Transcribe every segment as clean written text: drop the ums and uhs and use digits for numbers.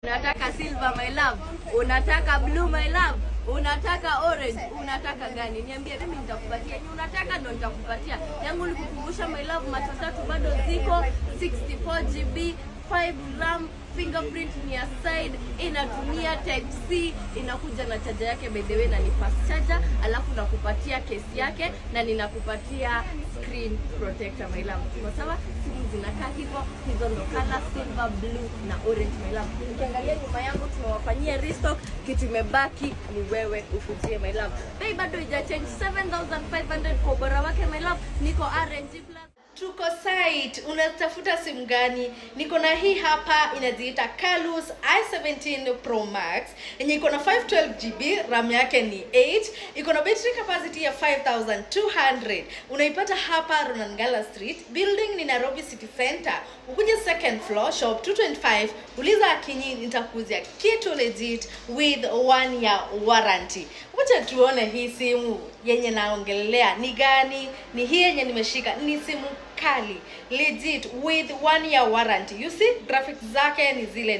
Unataka silver my love, unataka blue my love, unataka orange, unataka gani? Niambie mimi nitakupatia. Ni unataka ndo nitakupatia. Yangu ni kukumbusha my love, matatu bado ziko 64 GB 5 RAM, fingerprint ni ya side, inatumia type C, inakuja na charger yake by the way na ni fast charger, alafu nakupatia case yake na ninakupatia screen protector my love. Kwa sawa simu zinakaa hivyo, hizo ndo color silver, blue na orange my love. Ukiangalia nyuma yangu tumewafanyia restock, kitu imebaki ni wewe ukujie my love. Bei bado ija change 7500 kwa ubora wake my love. Niko RNG Plus. Tuko site, unatafuta simu gani? Niko na hii hapa inajiita Kalus i17 Pro Max. Yenye iko na 512 GB, RAM yake ni 8, iko na battery capacity ya 5200. Unaipata hapa Ronangala Street, building ni Nairobi City Center. Ukuje second floor, shop 225, uliza Akinyi, nitakuzia kitu legit with 1 year warranty. Wacha tuone hii simu yenye naongelea ni gani. Ni hii yenye nimeshika, ni simu kali legit with 1 year warranty. You see graphics zake ni zile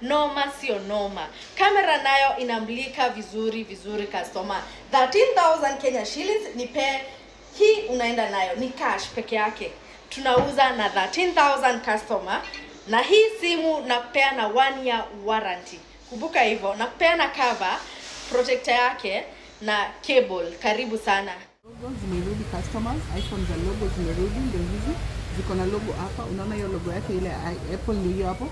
noma sio noma. Kamera nayo inamlika vizuri customer. 13,000 Kenya shillings nipe. Hii unaenda nayo ni cash peke yake, tunauza na 13,000 customer. Na hii simu nakupea na 1 year warranty. Kumbuka hivyo, nakupea na cover protector yake na cable. Karibu sana. Logo zimerudi customers, iPhone za logo zimerudi, ndio hizi ziko na logo hapa. Unaona hiyo logo yake ile Apple ndio hiyo hapo.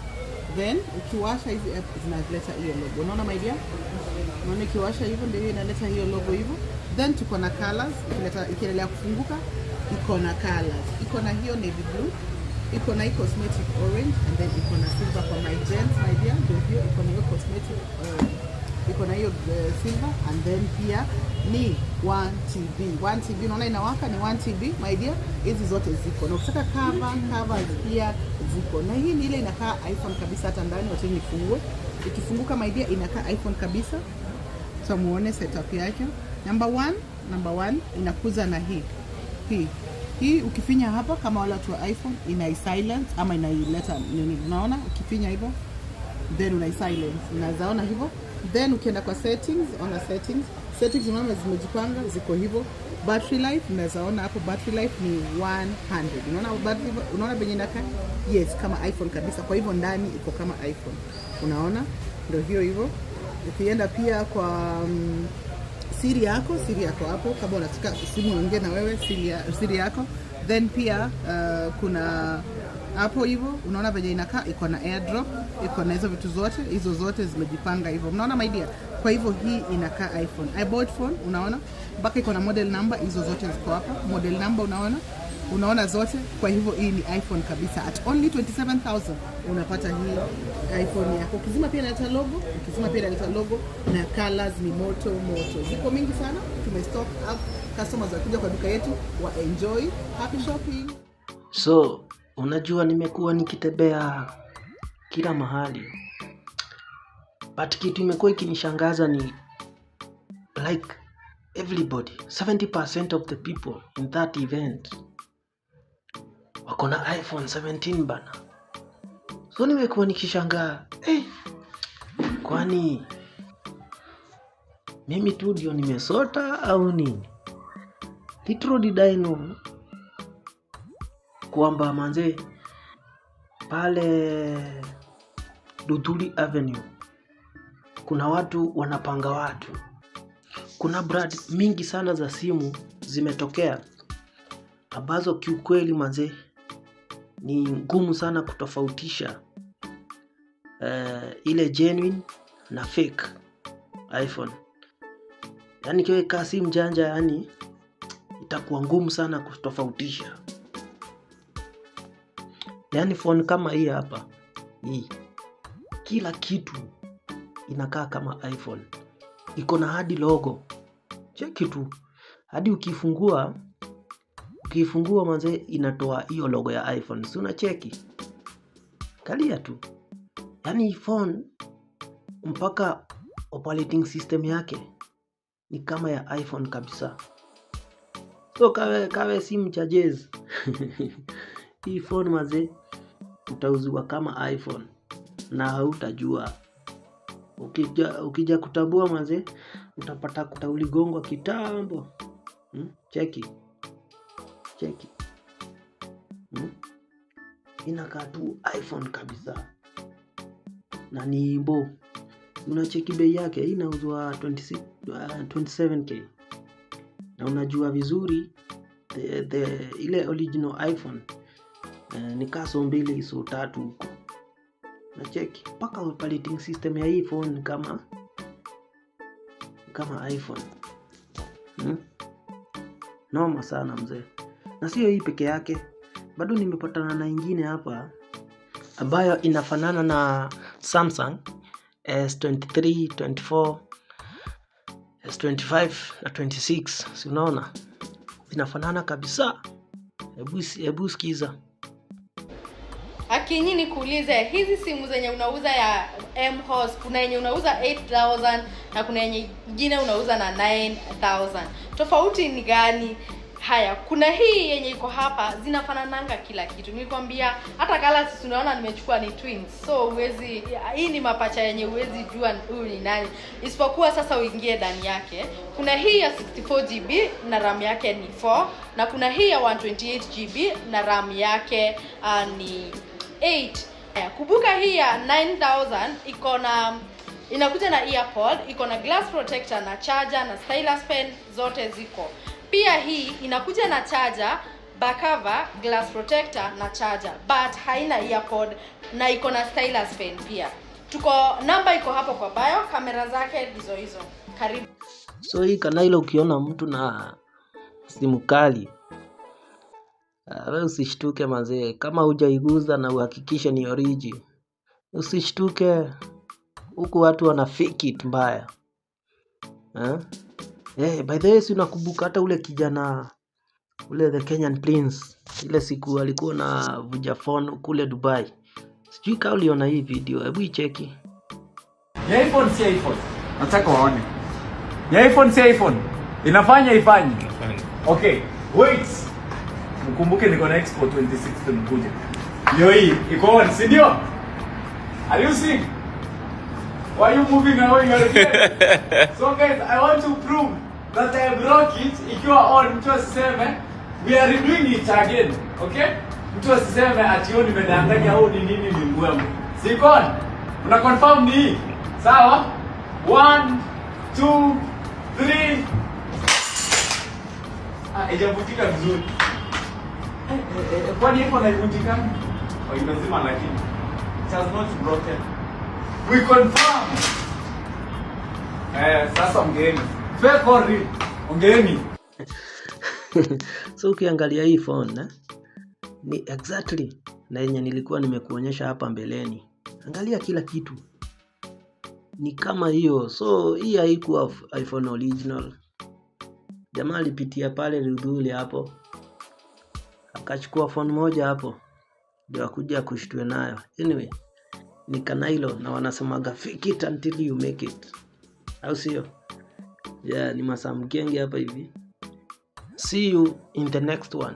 Then ukiwasha hizi app zinaleta hiyo logo. Unaona my dear? Unaona ukiwasha hivyo ndio inaleta hiyo logo hivyo. Then tuko na colors, ikiendelea kufunguka iko na colors. Iko na hiyo navy blue, iko na cosmetic orange, and then iko na silver for my gents my dear. Ndio hiyo iko na hiyo cosmetic iko na hiyo silver, and then pia ni 1 TB. Unaona inawaka ni 1 TB my dear. Hizi zote ziko. Na ukitaka cover pia ziko. Na hii ni ile inakaa iPhone kabisa hata ndani. Wacha nifungue. Ikifunguka my dear inakaa iPhone kabisa. Tumuone setup yake. Number 1 inakuza na hii ukifinya hapa kama wala tu iPhone ina silence ama inaileta nini. Unaona ukifinya hivyo then una silence. Unazaona hivyo. Then ukienda kwa settings, ona settings unaona zimejipanga ziko hivyo. Battery life unazaona hapo, battery life ni 100. Unaona battery, unaona benye inakaa yes kama iPhone kabisa. Kwa hivyo ndani iko kama iPhone. Unaona ndio hiyo hivyo. Ukienda pia kwa siri yako hapo kama unataka simu iongee na wewe, siri yako. Then pia kuna hapo hivyo unaona venye inakaa iko na airdrop, iko na hizo vitu zote, hizo zote zimejipanga hivyo. Unaona my dear? Kwa hivyo hii inakaa iPhone. I bought phone, unaona? Mpaka iko na model number, hizo zote ziko hapa. Model number unaona zote. Kwa hivyo hii ni iPhone kabisa. At only 27,000 unapata hii iPhone yako. Ukizima pia inaleta logo, na colors ni moto. Ziko mingi sana. Tumestock up. Customers wakuja kwa duka yetu wa enjoy. Happy shopping. So unajua nimekuwa nikitembea kila mahali, but kitu imekuwa ikinishangaza ni like everybody 70% of the people in that event wako na iPhone 17 bana. So nimekuwa nikishangaa kwani mimi tu ndio nimesota au nini? Little did I know kwamba manze pale Duduli Avenue kuna watu wanapanga watu. Kuna brand mingi sana za simu zimetokea ambazo kiukweli manze ni ngumu sana kutofautisha ile genuine na fake iPhone. Yaani kiweka simu janja, yani itakuwa ngumu sana kutofautisha. Yani phone kama hii hapa, hii kila kitu inakaa kama iPhone. Iko na hadi logo. Cheki tu. Hadi ukifungua manze inatoa hiyo logo ya iPhone. Si unacheki? Kalia tu. Yani phone mpaka operating system yake ni kama ya iPhone kabisa. So kawe simu cha jazz. Hii phone manze utauziwa kama iPhone. na hautajua. Ukija kutambua manze, utapata uligongwa kitambo. Cheki. Inakaa tu iPhone kabisa. Na ni imbo. Unacheki bei yake, hii inauzwa 27k. Na unajua vizuri ile original iPhone ni kaso 2 so 3 huko. Na cheki paka operating system ya hii phone kama iPhone. Noma sana mzee. Na sio hii peke yake, bado nimepatana na ingine hapa ambayo inafanana na Samsung S23, 24, S25 na 26. Si unaona? Zinafanana kabisa. Hebu sikiza. Akinyi nikuulize, hizi simu zenye unauza ya M-Host, kuna yenye unauza 8,000 na kuna yenye nyingine unauza na 9,000. Tofauti ni gani? Haya, kuna hii yenye iko hapa zinafanananga kila kitu. Nilikwambia hata kala sisi unaona nimechukua ni twins. So hii ni mapacha yenye huwezi jua huyu ni nani. Isipokuwa sasa uingie ndani yake. Kuna hii ya 64GB na RAM yake ni 4 na kuna hii ya 128GB na RAM yake ni 8. Kumbuka hii ya 9,000 inakuja na earpod, iko na glass protector na charger na stylus pen, zote ziko. Pia hii inakuja na charger, back cover, glass protector na charger, but haina earpod na iko na stylus pen pia. Namba iko hapo kwa bio, kamera zake hizo. Karibu. So hii kanailo ukiona mtu na simu kali, wewe usishtuke mazee, kama hujaiguza na uhakikishe ni origi. Usishtuke, huku watu wana fake it mbaya. By the way, si unakumbuka hata ule kijana ule the Kenyan Prince, ile siku alikuwa na vuja phone kule Dubai. Sijui kama uliona hii video, hebu icheki. Ya iPhone si iPhone. Nataka waone. Ya iPhone si iPhone. Ifanye. Okay, wait. Mkumbuke niko na Expo 26 mkuja. Ndio hii iko on, si ndio? Are you seeing? Why are you moving away? So guys, I want to prove that I broke it. Ikiwa on, mtu asiseme we are redoing it again. Okay? Mtu asiseme ati yo nimedanganya au ni nini ni mbwemo. Siko on. Una confirm ni hii. Sawa? 1 2 3. Ijavutika vizuri. Kwani ipo na ivunjika? Imezima lakini it has not broken. We confirm. Sasa mgeni. Fake or real? Mgeni. So ukiangalia hii phone ni exactly na yenye nilikuwa nimekuonyesha hapa mbeleni. Angalia kila kitu. Ni kama hiyo. So hii haikuwa iPhone original. Jamaa alipitia pale Rudhuli hapo, akachukua phone moja hapo ndio akuja kushtue nayo. Anyway, ni kanailo na wanasemaga fake it until you make it. Au sio? Yeah, ni masamgenge hapa hivi. See you in the next one.